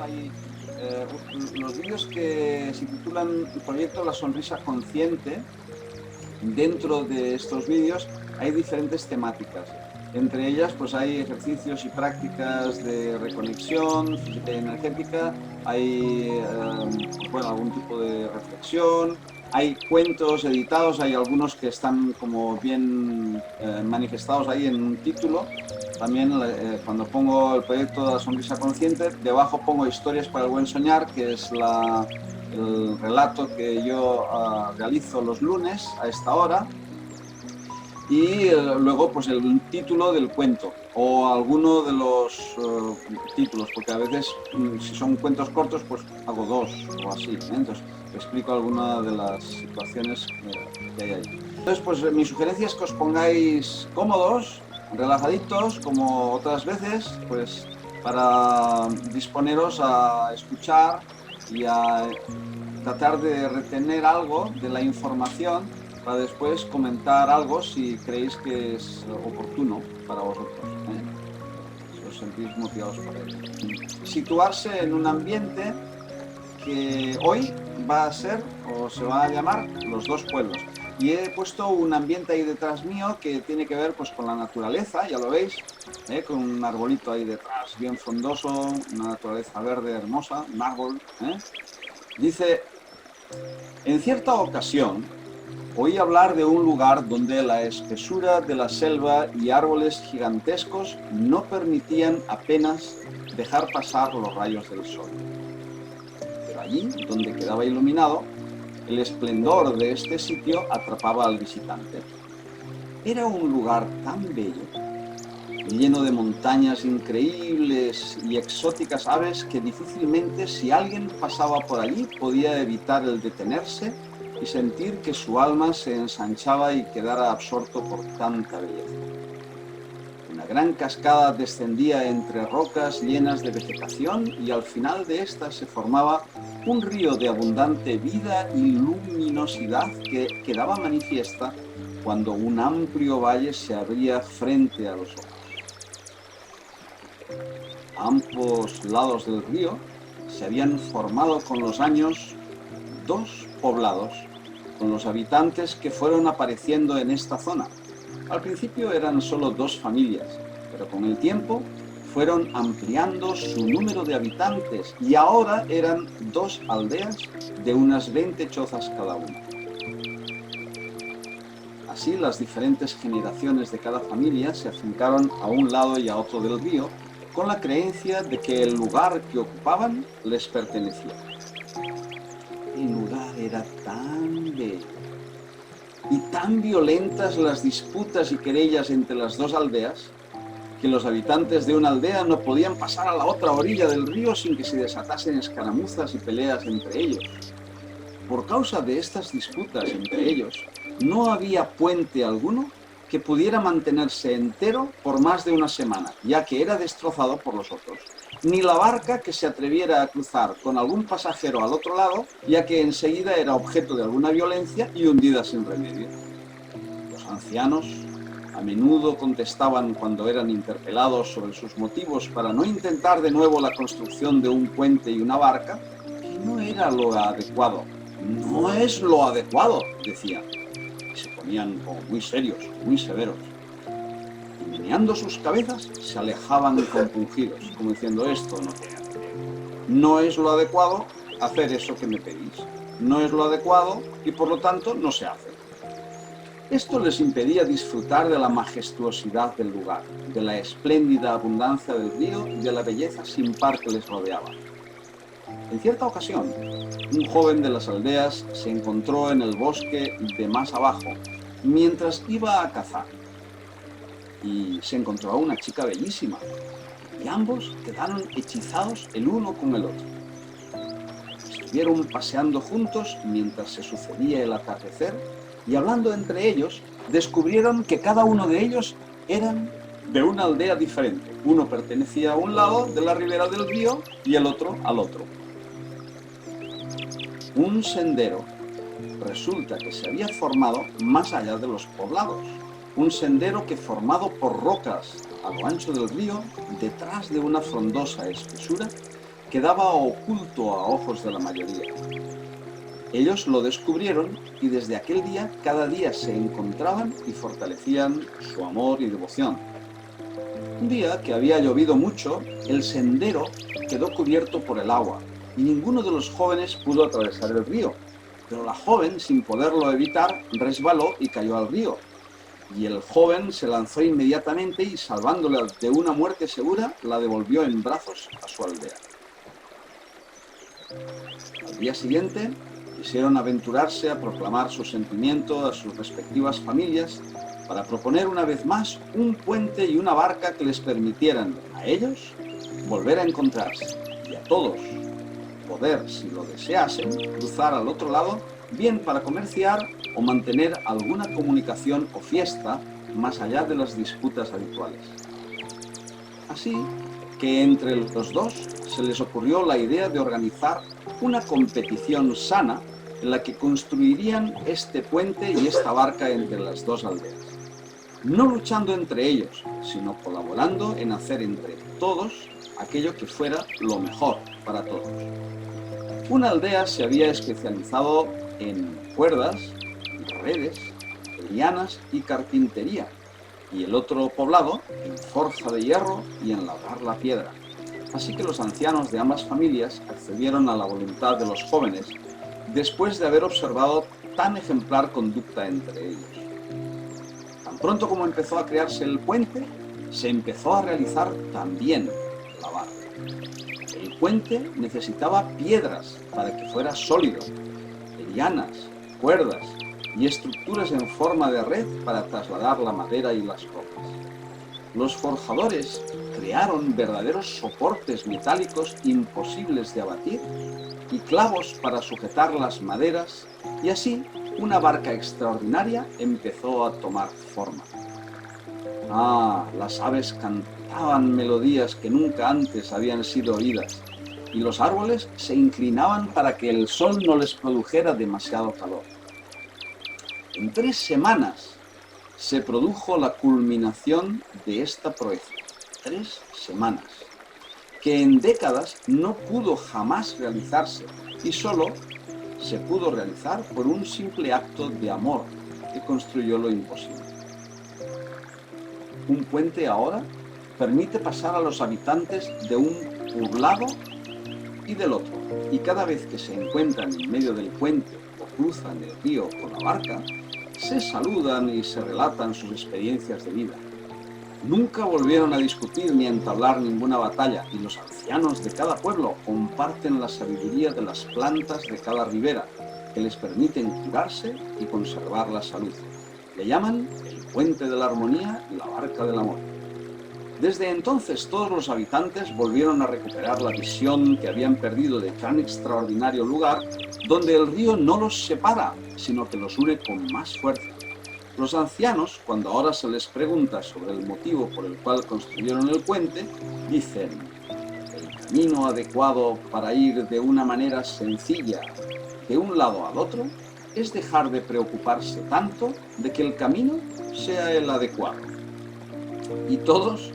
hay los vídeos que se titulan el proyecto La Sonrisa Consciente. Dentro de estos vídeos hay diferentes temáticas. Entre ellas pues hay ejercicios y prácticas de reconexión física y energética, hay bueno, algún tipo de reflexión, hay cuentos editados, hay algunos que están como bien manifestados ahí en un título. También cuando pongo el proyecto de la sonrisa consciente, debajo pongo historias para el buen soñar, que es el relato que yo realizo los lunes a esta hora, y luego pues el título del cuento o alguno de los títulos, porque a veces si son cuentos cortos pues hago dos o así, ¿eh? Entonces explico alguna de las situaciones que hay ahí. Entonces pues mi sugerencia es que os pongáis cómodos, relajaditos, como otras veces, pues para disponeros a escuchar y a tratar de retener algo de la información para después comentar algo si creéis que es oportuno para vosotros, ¿eh? Si os sentís motivados para ello. Situarse en un ambiente que hoy va a ser o se va a llamar Los Dos Pueblos. Y he puesto un ambiente ahí detrás mío que tiene que ver pues con la naturaleza, ya lo veis, con un arbolito ahí detrás bien frondoso, una naturaleza verde hermosa, un árbol. Dice: en cierta ocasión oí hablar de un lugar donde la espesura de la selva y árboles gigantescos no permitían apenas dejar pasar los rayos del sol. Pero allí, donde quedaba iluminado, el esplendor de este sitio atrapaba al visitante. Era un lugar tan bello, lleno de montañas increíbles y exóticas aves, que difícilmente, si alguien pasaba por allí, podía evitar el detenerse y sentir que su alma se ensanchaba y quedara absorto por tanta belleza. Una gran cascada descendía entre rocas llenas de vegetación y al final de esta se formaba un río de abundante vida y luminosidad que quedaba manifiesta cuando un amplio valle se abría frente a los ojos. A ambos lados del río se habían formado con los años dos poblados, con los habitantes que fueron apareciendo en esta zona. Al principio eran solo dos familias, pero con el tiempo fueron ampliando su número de habitantes y ahora eran dos aldeas de unas 20 chozas cada una. Así las diferentes generaciones de cada familia se afincaron a un lado y a otro del río, con la creencia de que el lugar que ocupaban les pertenecía. El lugar era tan bello y tan violentas las disputas y querellas entre las dos aldeas, que los habitantes de una aldea no podían pasar a la otra orilla del río sin que se desatasen escaramuzas y peleas entre ellos. Por causa de estas disputas entre ellos, no había puente alguno que pudiera mantenerse entero por más de una semana, ya que era destrozado por los otros, ni la barca que se atreviera a cruzar con algún pasajero al otro lado, ya que enseguida era objeto de alguna violencia y hundida sin remedio. Los ancianos a menudo contestaban cuando eran interpelados sobre sus motivos para no intentar de nuevo la construcción de un puente y una barca, que no era lo adecuado. No es lo adecuado, decían. Se ponían como muy serios, muy severos. Y meneando sus cabezas, se alejaban compungidos, como diciendo: esto no tiene remedio. No es lo adecuado hacer eso que me pedís. No es lo adecuado y por lo tanto no se hace. Esto les impedía disfrutar de la majestuosidad del lugar, de la espléndida abundancia del río y de la belleza sin par que les rodeaba. En cierta ocasión, un joven de las aldeas se encontró en el bosque de más abajo mientras iba a cazar y se encontró a una chica bellísima y ambos quedaron hechizados el uno con el otro. Estuvieron paseando juntos mientras se sucedía el atardecer y hablando entre ellos descubrieron que cada uno de ellos eran de una aldea diferente. Uno pertenecía a un lado de la ribera del río y el otro al otro. Un sendero resulta que se había formado más allá de los poblados. Un sendero que, formado por rocas a lo ancho del río, detrás de una frondosa espesura, quedaba oculto a ojos de la mayoría. Ellos lo descubrieron y desde aquel día cada día se encontraban y fortalecían su amor y devoción. Un día que había llovido mucho, el sendero quedó cubierto por el agua y ninguno de los jóvenes pudo atravesar el río. Pero la joven, sin poderlo evitar, resbaló y cayó al río. Y el joven se lanzó inmediatamente y, salvándola de una muerte segura, la devolvió en brazos a su aldea. Al día siguiente, quisieron aventurarse a proclamar su sentimiento a sus respectivas familias para proponer una vez más un puente y una barca que les permitieran a ellos volver a encontrarse y a todos poder, si lo deseasen, cruzar al otro lado, bien para comerciar o mantener alguna comunicación o fiesta más allá de las disputas habituales. Así que entre los dos se les ocurrió la idea de organizar una competición sana en la que construirían este puente y esta barca entre las dos aldeas. No luchando entre ellos, sino colaborando en hacer entre todos aquello que fuera lo mejor para todos. Una aldea se había especializado en cuerdas, redes, lianas y carpintería, y el otro poblado en forja de hierro y en labrar la piedra. Así que los ancianos de ambas familias accedieron a la voluntad de los jóvenes después de haber observado tan ejemplar conducta entre ellos. Tan pronto como empezó a crearse el puente, se empezó a realizar también la barca. El puente necesitaba piedras para que fuera sólido, lianas, cuerdas y estructuras en forma de red para trasladar la madera y las rocas. Los forjadores crearon verdaderos soportes metálicos imposibles de abatir y clavos para sujetar las maderas, y así una barca extraordinaria empezó a tomar forma. Las aves cantaban melodías que nunca antes habían sido oídas, y los árboles se inclinaban para que el sol no les produjera demasiado calor. En 3 semanas se produjo la culminación de esta proeza. 3 semanas, que en décadas no pudo jamás realizarse y solo se pudo realizar por un simple acto de amor que construyó lo imposible. Un puente ahora permite pasar a los habitantes de un lado y del otro, y cada vez que se encuentran en medio del puente o cruzan el río con la barca, se saludan y se relatan sus experiencias de vida. Nunca volvieron a discutir ni a entablar ninguna batalla, y los ancianos de cada pueblo comparten la sabiduría de las plantas de cada ribera, que les permiten curarse y conservar la salud. Le llaman el puente de la armonía y la barca del amor. Desde entonces todos los habitantes volvieron a recuperar la visión que habían perdido de tan extraordinario lugar, donde el río no los separa, sino que los une con más fuerza. Los ancianos, cuando ahora se les pregunta sobre el motivo por el cual construyeron el puente, dicen: el camino adecuado para ir de una manera sencilla de un lado al otro es dejar de preocuparse tanto de que el camino sea el adecuado. Y todos,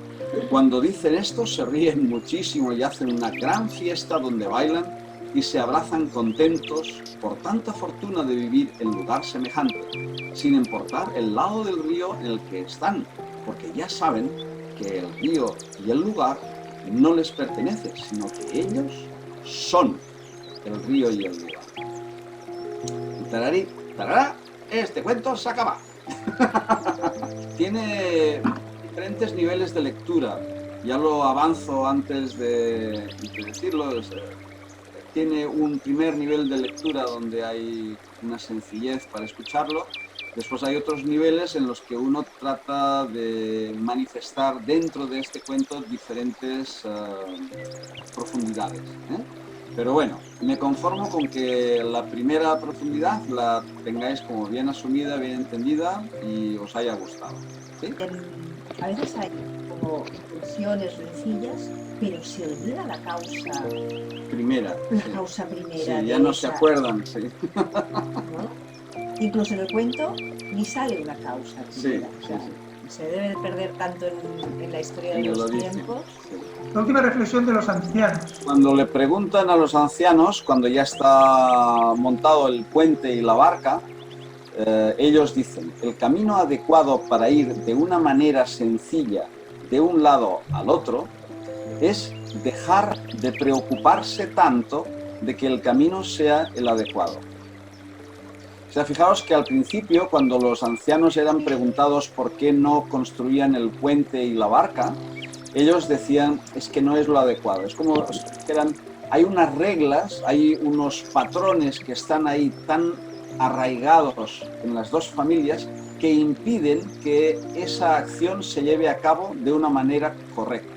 cuando dicen esto, se ríen muchísimo y hacen una gran fiesta donde bailan y se abrazan contentos por tanta fortuna de vivir en lugar semejante, sin importar el lado del río en el que están, porque ya saben que el río y el lugar no les pertenece, sino que ellos son el río y el lugar. Y tararí, tarará, este cuento se acaba. Tiene diferentes niveles de lectura, ya lo avanzo antes de decirlo. Tiene un primer nivel de lectura donde hay una sencillez para escucharlo. Después hay otros niveles en los que uno trata de manifestar dentro de este cuento diferentes profundidades, Pero bueno, me conformo con que la primera profundidad la tengáis como bien asumida, bien entendida y os haya gustado, ¿sí? A veces hay como funciones sencillas, pero se olvida la causa. Primera. La sí. causa primera. Sí, ya no se acuerdan, sí. ¿No? Incluso en el cuento ni sale una causa primera. Sí, o sea, sí, se debe de perder tanto en la historia de En el los origen. tiempos. Sí. La última reflexión de los ancianos. Cuando le preguntan a los ancianos, cuando ya está montado el puente y la barca, ellos dicen, el camino adecuado para ir de una manera sencilla de un lado al otro es dejar de preocuparse tanto de que el camino sea el adecuado. O sea, fijaos que al principio, cuando los ancianos eran preguntados por qué no construían el puente y la barca, ellos decían, es que no es lo adecuado. Es como si dijeran, hay unas reglas, hay unos patrones que están ahí tan arraigados en las dos familias que impiden que esa acción se lleve a cabo de una manera correcta.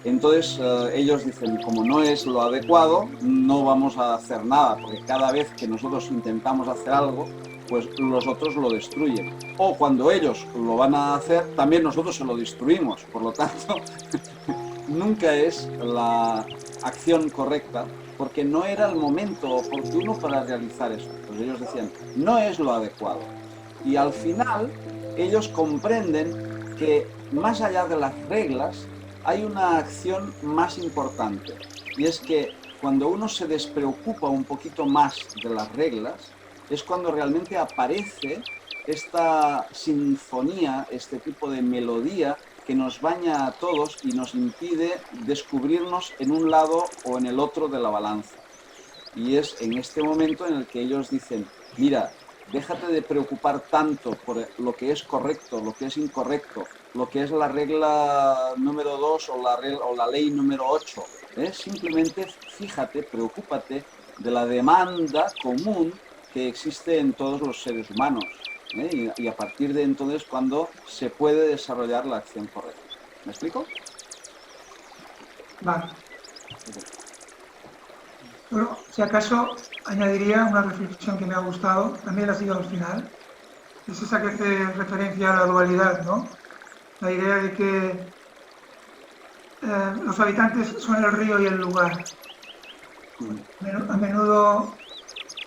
Entonces ellos dicen, como no es lo adecuado, no vamos a hacer nada, porque cada vez que nosotros intentamos hacer algo, pues los otros lo destruyen. O cuando ellos lo van a hacer, también nosotros se lo destruimos. Por lo tanto, nunca es la acción correcta, porque no era el momento oportuno para realizar eso. Pues ellos decían, no es lo adecuado. Y al final, ellos comprenden que más allá de las reglas, hay una acción más importante, y es que cuando uno se despreocupa un poquito más de las reglas, es cuando realmente aparece esta sinfonía, este tipo de melodía que nos baña a todos y nos impide descubrirnos en un lado o en el otro de la balanza. Y es en este momento en el que ellos dicen, mira, déjate de preocupar tanto por lo que es correcto, lo que es incorrecto, lo que es la regla número 2 o la ley número 8. Simplemente fíjate, preocúpate de la demanda común que existe en todos los seres humanos. Y a partir de entonces cuando se puede desarrollar la acción correcta. ¿Me explico? Vale. Bueno, si acaso añadiría una reflexión que me ha gustado, también la sigo al final, es esa que hace referencia a la dualidad, ¿no? La idea de que los habitantes son el río y el lugar. A menudo,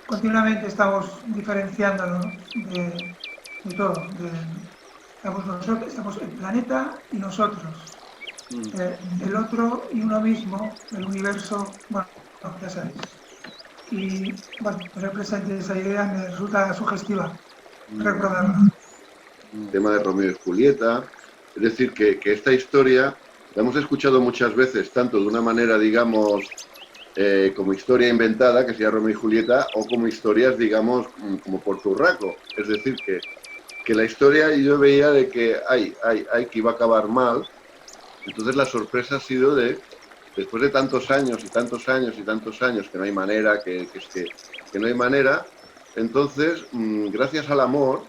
continuamente estamos diferenciándonos de todo. Estamos el planeta y nosotros. El otro y uno mismo, el universo, bueno, ya sabéis. Y bueno, tener presente esa idea me resulta sugestiva recordarla. El tema de Romeo y Julieta, es decir, que esta historia la hemos escuchado muchas veces, tanto de una manera, digamos, como historia inventada, que sea Romeo y Julieta, o como historias, digamos, como por Turraco. Es decir, que la historia yo veía de que que iba a acabar mal. Entonces la sorpresa ha sido de, después de tantos años y tantos años y tantos años, que no hay manera, que no hay manera, entonces, gracias al amor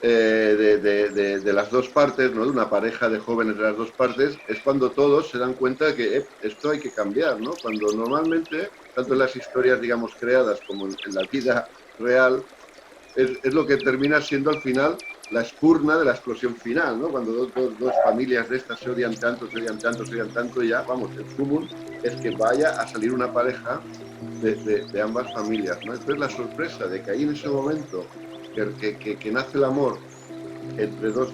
de las dos partes, ¿no? De una pareja de jóvenes de las dos partes, es cuando todos se dan cuenta de que esto hay que cambiar, ¿no? Cuando normalmente, tanto en las historias, digamos, creadas como en la vida real, es lo que termina siendo al final la espurna de la explosión final, ¿no? Cuando dos familias de estas se odian tanto, y ya, vamos, el sumum es que vaya a salir una pareja de ambas familias, ¿no? Entonces la sorpresa de que ahí en ese momento que nace el amor entre dos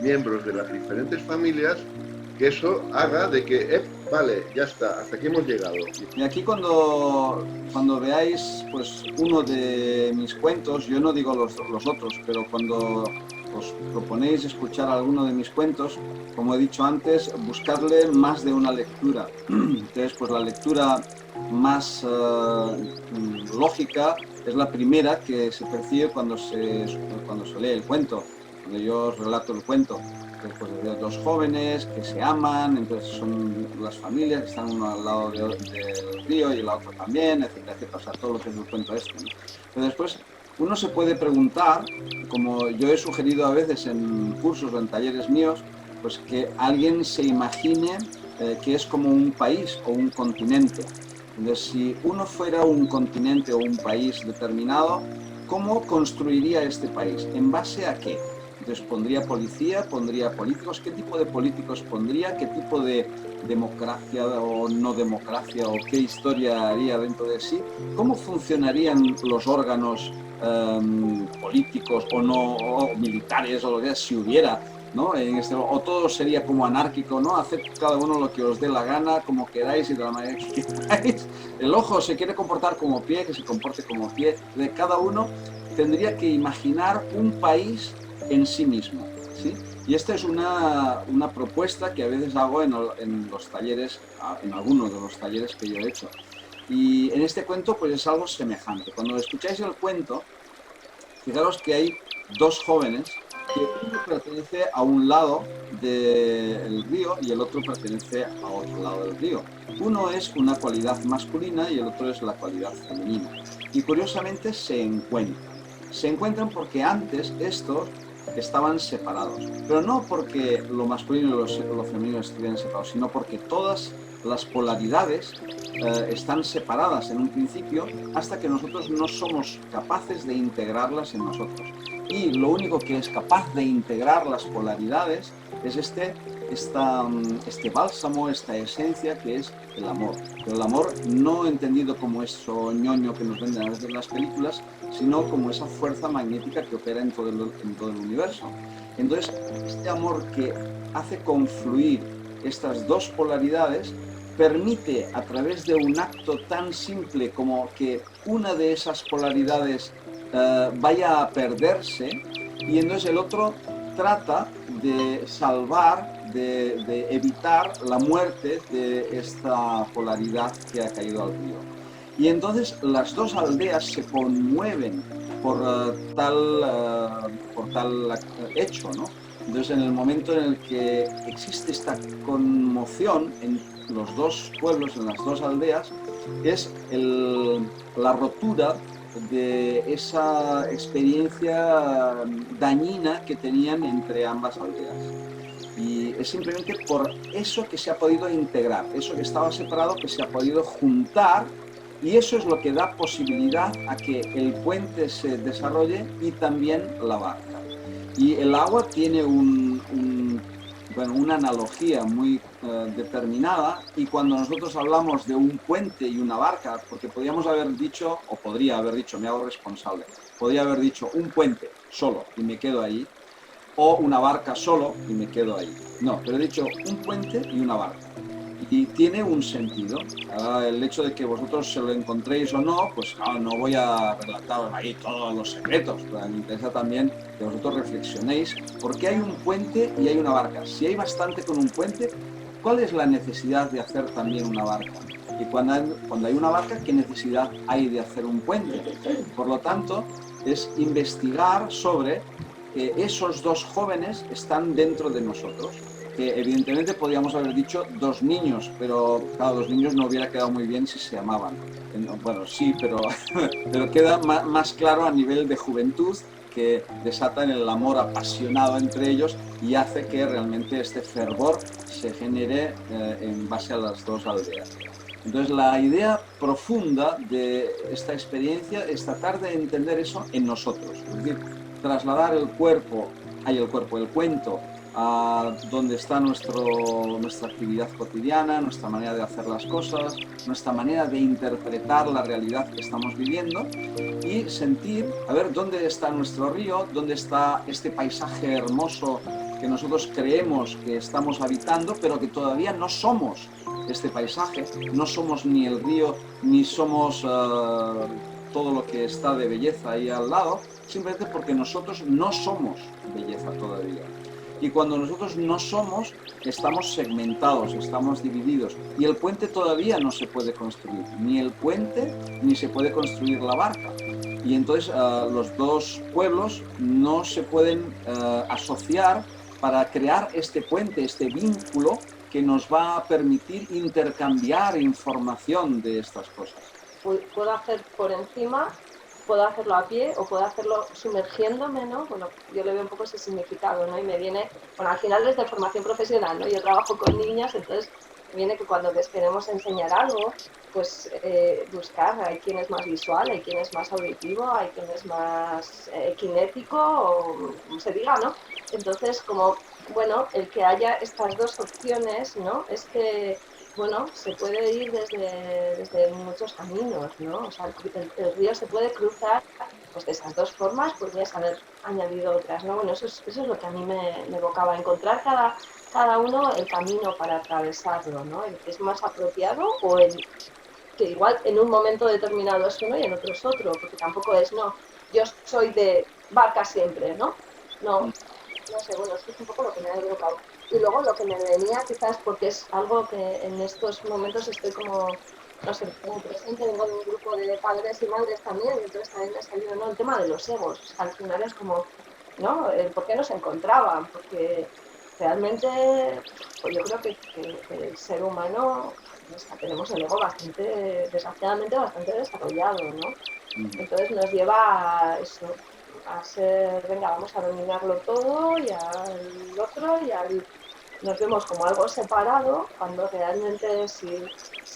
miembros de las diferentes familias, que eso haga de que, vale, ya está, hasta aquí hemos llegado. Y aquí cuando veáis pues uno de mis cuentos, yo no digo los otros, pero cuando os proponéis escuchar alguno de mis cuentos, como he dicho antes, buscarle más de una lectura. Entonces, pues la lectura más lógica es la primera que se percibe cuando se lee el cuento, cuando yo os relato el cuento. Pues, de dos jóvenes que se aman, entonces son las familias que están uno al lado del río y la otra también, etcétera, etcétera, o sea, todo lo que es el cuento este, ¿no? Pero después uno se puede preguntar, como yo he sugerido a veces en cursos o en talleres míos, pues que alguien se imagine que es como un país o un continente. Entonces, si uno fuera un continente o un país determinado, ¿cómo construiría este país? ¿En base a qué? Entonces, ¿pondría policía? ¿Pondría políticos? ¿Qué tipo de políticos pondría? ¿Qué tipo de democracia o no democracia? ¿O qué historia haría dentro de sí? ¿Cómo funcionarían los órganos políticos o no o militares o lo que sea, si hubiera? ¿no? O todo sería como anárquico, ¿no? Haced cada uno lo que os dé la gana, como queráis y de la manera que queráis. El ojo se quiere comportar como pie, que se comporte como pie. De cada uno tendría que imaginar un país en sí mismo, ¿sí? Y esta es una propuesta que a veces hago en los talleres, en algunos de los talleres que yo he hecho. Y en este cuento pues es algo semejante. Cuando escucháis el cuento, fijaros que hay dos jóvenes que uno pertenece a un lado del río y el otro pertenece a otro lado del río. Uno es una cualidad masculina y el otro es la cualidad femenina. Y curiosamente se encuentran. Se encuentran porque antes estos estaban separados. Pero no porque lo masculino y lo femenino estuvieran separados, sino porque todas las polaridades están separadas en un principio hasta que nosotros no somos capaces de integrarlas en nosotros. Y lo único que es capaz de integrar las polaridades es este bálsamo, esta esencia que es el amor. Pero el amor no entendido como eso ñoño que nos venden a veces las películas, sino como esa fuerza magnética que opera en todo el universo. Entonces, este amor que hace confluir estas dos polaridades permite, a través de un acto tan simple como que una de esas polaridades vaya a perderse, y entonces el otro trata de salvar, de evitar la muerte de esta polaridad que ha caído al río. Y entonces las dos aldeas se conmueven por tal hecho, ¿no? Entonces, en el momento en el que existe esta conmoción en los dos pueblos, en las dos aldeas, es la rotura de esa experiencia dañina que tenían entre ambas aldeas. Y es simplemente por eso que se ha podido integrar, eso que estaba separado, que se ha podido juntar, y eso es lo que da posibilidad a que el puente se desarrolle y también la barca. Y el agua tiene una analogía muy determinada, y cuando nosotros hablamos de un puente y una barca, porque podríamos haber dicho, o podría haber dicho, me hago responsable, podría haber dicho un puente solo y me quedo ahí, o una barca solo y me quedo ahí. No, pero he dicho un puente y una barca. Y tiene un sentido. El hecho de que vosotros se lo encontréis o no, pues no voy a relataros ahí todos los secretos, pero me interesa también que vosotros reflexionéis por qué hay un puente y hay una barca. Si hay bastante con un puente, ¿cuál es la necesidad de hacer también una barca? Y cuando hay una barca, ¿qué necesidad hay de hacer un puente? Por lo tanto, es investigar sobre que esos dos jóvenes están dentro de nosotros, que evidentemente podríamos haber dicho dos niños, pero claro, dos niños no hubiera quedado muy bien si se amaban. Bueno, sí, pero queda más claro a nivel de juventud, que desatan el amor apasionado entre ellos y hace que realmente este fervor se genere en base a las dos aldeas. Entonces, la idea profunda de esta experiencia es tratar de entender eso en nosotros, es decir, trasladar el cuento a donde está nuestra actividad cotidiana, nuestra manera de hacer las cosas, nuestra manera de interpretar la realidad que estamos viviendo, y sentir, a ver, dónde está nuestro río, dónde está este paisaje hermoso que nosotros creemos que estamos habitando, pero que todavía no somos este paisaje, no somos ni el río, ni somos todo lo que está de belleza ahí al lado, simplemente porque nosotros no somos belleza todavía. Y cuando nosotros no somos, estamos segmentados, estamos divididos. Y el puente todavía no se puede construir. Ni el puente, ni se puede construir la barca. Y entonces los dos pueblos no se pueden asociar para crear este puente, este vínculo que nos va a permitir intercambiar información de estas cosas. Puedo hacer por encima, puedo hacerlo a pie o puedo hacerlo sumergiéndome, ¿no? Bueno, yo le veo un poco ese significado, ¿no? Y me viene, bueno, al final desde formación profesional, ¿no? Yo trabajo con niñas, entonces me viene que cuando les queremos enseñar algo, pues buscar, hay quien es más visual, hay quien es más auditivo, hay quien es más kinético, o como se diga, ¿no? Entonces, como, bueno, el que haya estas dos opciones, ¿no? Es que bueno, se puede ir desde muchos caminos, ¿no? O sea, el río se puede cruzar pues, de esas dos formas, podrías haber añadido otras, ¿no? Bueno, eso es lo que a mí me evocaba, encontrar cada uno el camino para atravesarlo, ¿no? El que es más apropiado o el que igual en un momento determinado es uno y en otro es otro, porque tampoco es, no, yo soy de barca siempre, ¿no? No, no sé, bueno, esto es un poco lo que me ha evocado. Y luego lo que me venía quizás porque es algo que en estos momentos estoy como, no sé, como presente, vengo de un grupo de padres y madres también, y entonces también me ha salido, ¿no? El tema de los egos. O sea, al final es como, ¿no? El por qué no se encontraban, porque realmente pues yo creo que el ser humano, o sea, tenemos el ego bastante, desgraciadamente, bastante desarrollado, ¿no? Entonces nos lleva a eso, a ser, venga, vamos a dominarlo todo y al otro nos vemos como algo separado cuando realmente si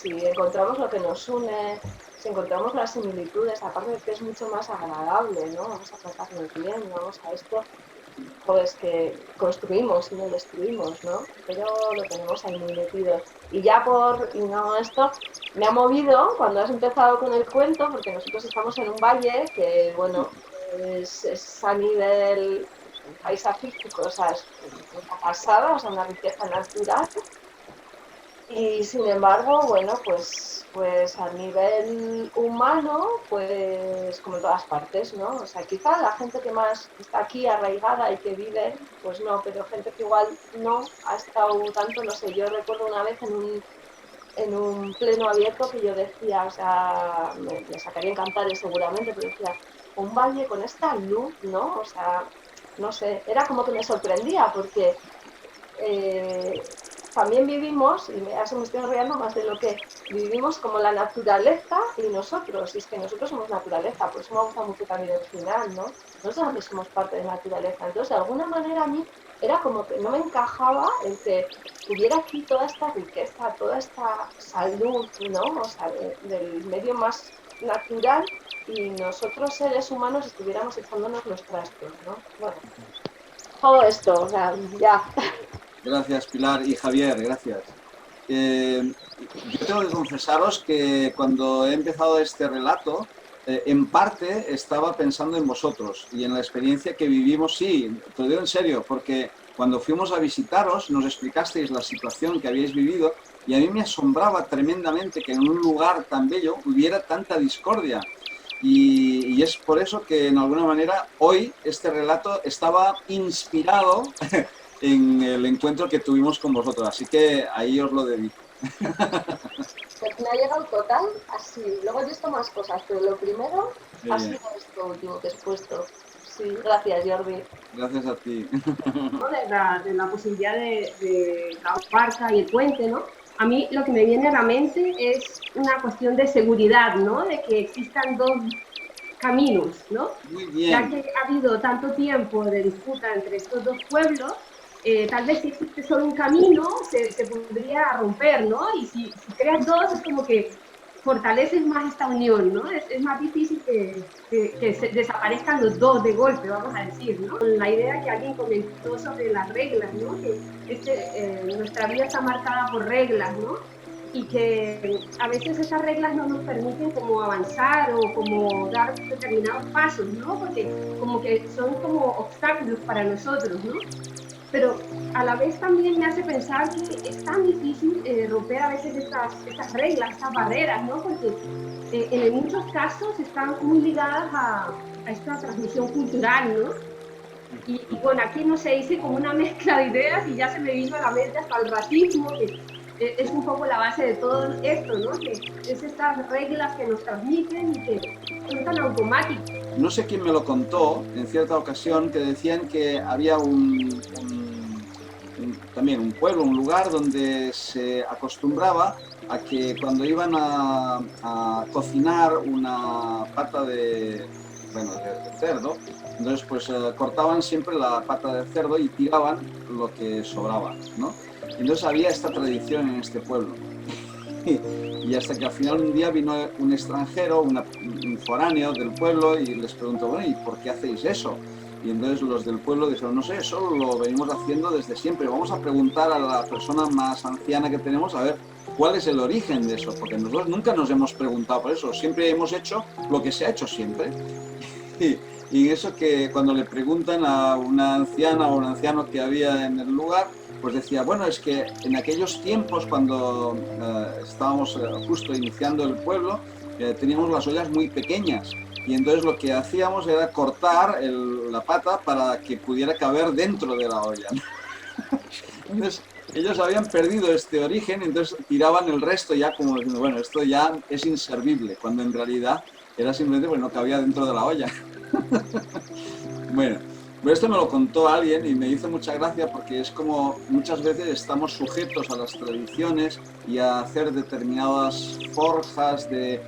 encontramos lo que nos une, si encontramos las similitudes, aparte de que es mucho más agradable, ¿no? Vamos a tratarnos bien, vamos a esto, pues que construimos y no destruimos, ¿no? Pero lo tenemos ahí muy metido. Y ya y no esto, me ha movido cuando has empezado con el cuento, porque nosotros estamos en un valle que, bueno, es a nivel paisajístico, o sea, es una pasada, o sea, una riqueza natural. Y sin embargo, bueno, pues a nivel humano, pues como en todas partes, ¿no? O sea, quizá la gente que más está aquí arraigada y que vive, pues no, pero gente que igual no ha estado tanto, no sé, yo recuerdo una vez en un pleno abierto que yo decía, o sea, me sacaría Cantares seguramente, pero decía, un valle con esta luz, ¿no? O sea, no sé, era como que me sorprendía porque también vivimos, y ya se me estoy enrollando más de lo que vivimos como la naturaleza y nosotros, y es que nosotros somos naturaleza, por eso me gusta mucho también el final, ¿no? Nosotros también somos parte de naturaleza, entonces de alguna manera a mí era como que no me encajaba el que hubiera aquí toda esta riqueza, toda esta salud, ¿no? O sea, del medio más natural y nosotros seres humanos estuviéramos echándonos los trastos, ¿no? Bueno, todo esto, o sea, ya. Gracias, Pilar y Javier, gracias. Yo tengo que confesaros que cuando he empezado este relato, en parte estaba pensando en vosotros y en la experiencia que vivimos. Sí, te lo digo en serio, porque cuando fuimos a visitaros nos explicasteis la situación que habíais vivido y a mí me asombraba tremendamente que en un lugar tan bello hubiera tanta discordia. Y es por eso que en alguna manera hoy este relato estaba inspirado en el encuentro que tuvimos con vosotros. Así que ahí os lo dedico. Pues me ha llegado total así. Luego he visto más cosas, pero lo primero Qué ha bien. sido esto último que he expuesto. Sí, gracias, Jordi. Gracias a ti. ¿No? De la posibilidad de la barca y el puente, ¿no? A mí lo que me viene a la mente es una cuestión de seguridad, ¿no? De que existan dos caminos, ¿no? Muy Ya bien. que ha habido tanto tiempo de disputa entre estos dos pueblos, tal vez si existe solo un camino, se podría romper, ¿no? Y si creas dos, es como que fortaleces más esta unión, ¿no? Es más difícil que desaparezcan los dos de golpe, vamos a decir, ¿no? La idea que alguien comentó sobre las reglas, ¿no? Que nuestra vida está marcada por reglas, ¿no? Y que a veces esas reglas no nos permiten como avanzar o como dar determinados pasos, ¿no? Porque como que son como obstáculos para nosotros, ¿no? Pero a la vez también me hace pensar que es tan difícil romper a veces estas reglas, estas barreras, ¿no? Porque en muchos casos están muy ligadas a esta transmisión cultural, ¿no? Y bueno, aquí no se hice como una mezcla de ideas y ya se me vino a la mente hasta el racismo, que es un poco la base de todo esto, ¿no? Que es estas reglas que nos transmiten y que son tan automáticas. No sé quién me lo contó en cierta ocasión, que decían que había también un pueblo, un lugar donde se acostumbraba a que cuando iban a cocinar una pata bueno, de cerdo, entonces pues cortaban siempre la pata de cerdo y tiraban lo que sobraba, ¿no? Entonces había esta tradición en este pueblo. Y hasta que al final un día vino un extranjero, un foráneo del pueblo y les preguntó, bueno, ¿y por qué hacéis eso? Y entonces los del pueblo dijeron, no sé, eso lo venimos haciendo desde siempre. Vamos a preguntar a la persona más anciana que tenemos a ver cuál es el origen de eso, porque nosotros nunca nos hemos preguntado por eso, siempre hemos hecho lo que se ha hecho siempre. Y eso que cuando le preguntan a una anciana o un anciano que había en el lugar, pues decía, bueno, es que en aquellos tiempos cuando estábamos justo iniciando el pueblo, teníamos las ollas muy pequeñas y entonces lo que hacíamos era cortar la pata para que pudiera caber dentro de la olla. Entonces ellos habían perdido este origen, entonces tiraban el resto ya como diciendo, bueno, esto ya es inservible, cuando en realidad era simplemente porque no cabía dentro de la olla. Bueno, pero esto me lo contó alguien y me hizo mucha gracia porque es como muchas veces estamos sujetos a las tradiciones y a hacer determinadas forjas de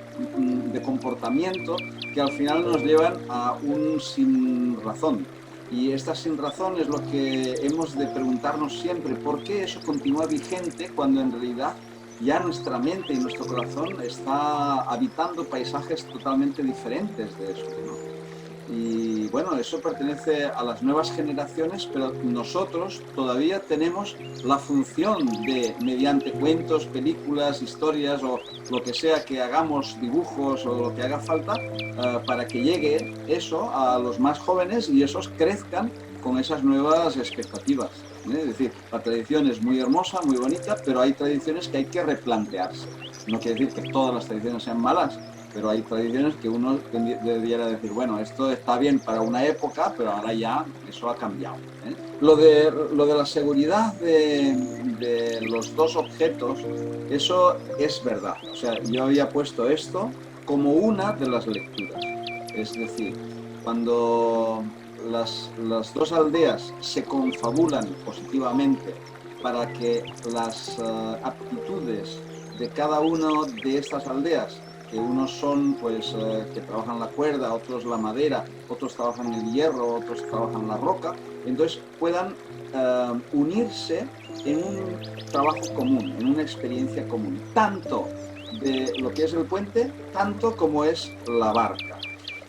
comportamiento que al final nos llevan a un sin razón. Y esta sin razón es lo que hemos de preguntarnos siempre, ¿por qué eso continúa vigente cuando en realidad ya nuestra mente y nuestro corazón está habitando paisajes totalmente diferentes de eso, ¿no? Y bueno, eso pertenece a las nuevas generaciones, pero nosotros todavía tenemos la función de, mediante cuentos, películas, historias o lo que sea que hagamos, dibujos o lo que haga falta, para que llegue eso a los más jóvenes y esos crezcan con esas nuevas expectativas. Es decir, la tradición es muy hermosa, muy bonita, pero hay tradiciones que hay que replantearse. No quiere decir que todas las tradiciones sean malas, pero hay tradiciones que uno debiera decir, bueno, esto está bien para una época, pero ahora ya eso ha cambiado, ¿eh? Lo de la seguridad de los dos objetos, eso es verdad. O sea, yo había puesto esto como una de las lecturas. Es decir, cuando las dos aldeas se confabulan positivamente para que las aptitudes de cada una de estas aldeas, que unos son pues que trabajan la cuerda, otros la madera, otros trabajan el hierro, otros trabajan la roca, entonces puedan unirse en un trabajo común, en una experiencia común, tanto de lo que es el puente, tanto como es la barca.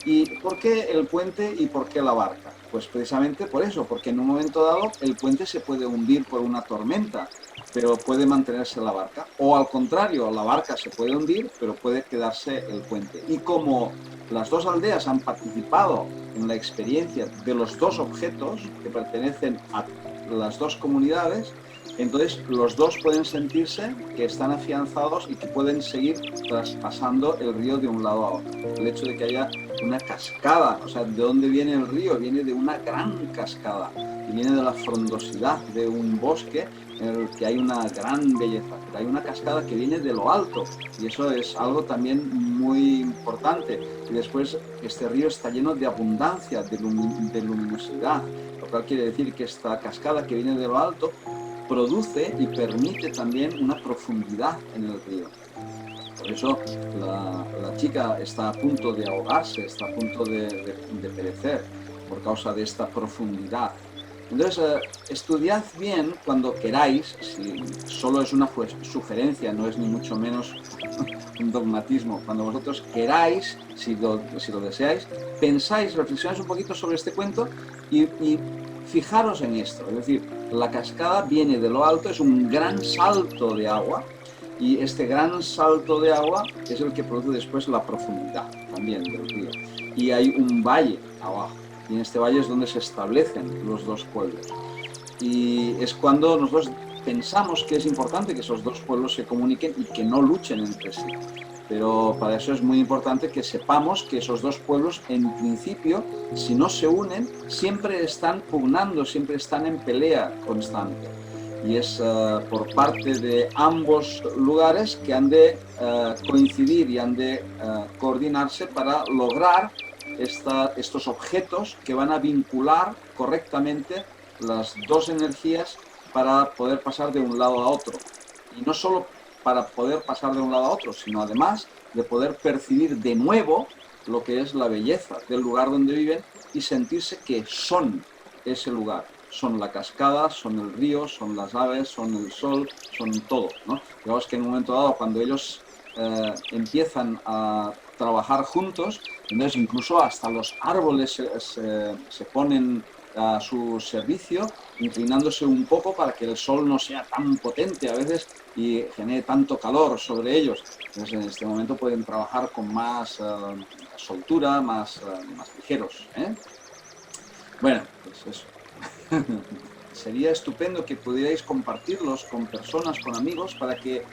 ¿Y por qué el puente y por qué la barca? Pues precisamente por eso, porque en un momento dado el puente se puede hundir por una tormenta, pero puede mantenerse la barca. O al contrario, la barca se puede hundir, pero puede quedarse el puente. Y como las dos aldeas han participado en la experiencia de los dos objetos que pertenecen a las dos comunidades, entonces los dos pueden sentirse que están afianzados y que pueden seguir traspasando el río de un lado a otro. El hecho de que haya una cascada, o sea, ¿de dónde viene el río? Viene de una gran cascada y viene de la frondosidad de un bosque en el que hay una gran belleza, pero hay una cascada que viene de lo alto y eso es algo también muy importante. Y después este río está lleno de abundancia, de luminosidad, lo cual quiere decir que esta cascada que viene de lo alto produce y permite también una profundidad en el río. Por eso la chica está a punto de ahogarse, está a punto de perecer por causa de esta profundidad. Entonces, estudiad bien cuando queráis, si solo es una sugerencia, no es ni mucho menos un dogmatismo, cuando vosotros queráis, si lo deseáis, pensáis, reflexionáis un poquito sobre este cuento y fijaros en esto, es decir, la cascada viene de lo alto, es un gran salto de agua y este gran salto de agua es el que produce después la profundidad también del río. Y hay un valle abajo y en este valle es donde se establecen los dos pueblos. Y es cuando nosotros pensamos que es importante que esos dos pueblos se comuniquen y que no luchen entre sí. Pero para eso es muy importante que sepamos que esos dos pueblos, en principio, si no se unen, siempre están pugnando, siempre están en pelea constante. Y es por parte de ambos lugares que han de coincidir y han de coordinarse para lograr estos objetos que van a vincular correctamente las dos energías para poder pasar de un lado a otro. Y no solo para poder pasar de un lado a otro, sino además de poder percibir de nuevo lo que es la belleza del lugar donde viven y sentirse que son ese lugar. Son la cascada, son el río, son las aves, son el sol, son todo, ¿no? Digamos que en un momento dado, cuando ellos empiezan a trabajar juntos, entonces incluso hasta los árboles se ponen a su servicio, inclinándose un poco para que el sol no sea tan potente a veces y genere tanto calor sobre ellos. Entonces en este momento pueden trabajar con más soltura, más ligeros, ¿eh? Bueno, pues eso. Sería estupendo que pudierais compartirlos con personas, con amigos, para que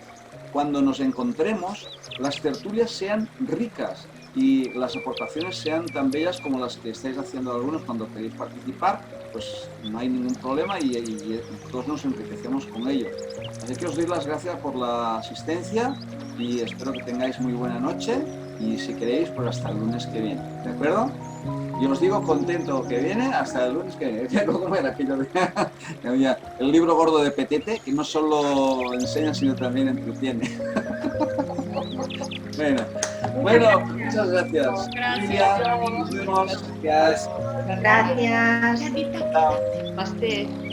cuando nos encontremos las tertulias sean ricas y las aportaciones sean tan bellas como las que estáis haciendo algunos. Cuando queréis participar, pues no hay ningún problema y todos nos enriquecemos con ello. Así que os doy las gracias por la asistencia y espero que tengáis muy buena noche y si queréis, pues hasta el lunes que viene, ¿de acuerdo? Y os digo contento que viene hasta el lunes que viene. ¿Cómo era aquello de el libro gordo de Petete, que no solo enseña, sino también entretiene? Bueno, muchas gracias. Gracias. Nos vemos. Gracias. Gracias. Chao. Namaste.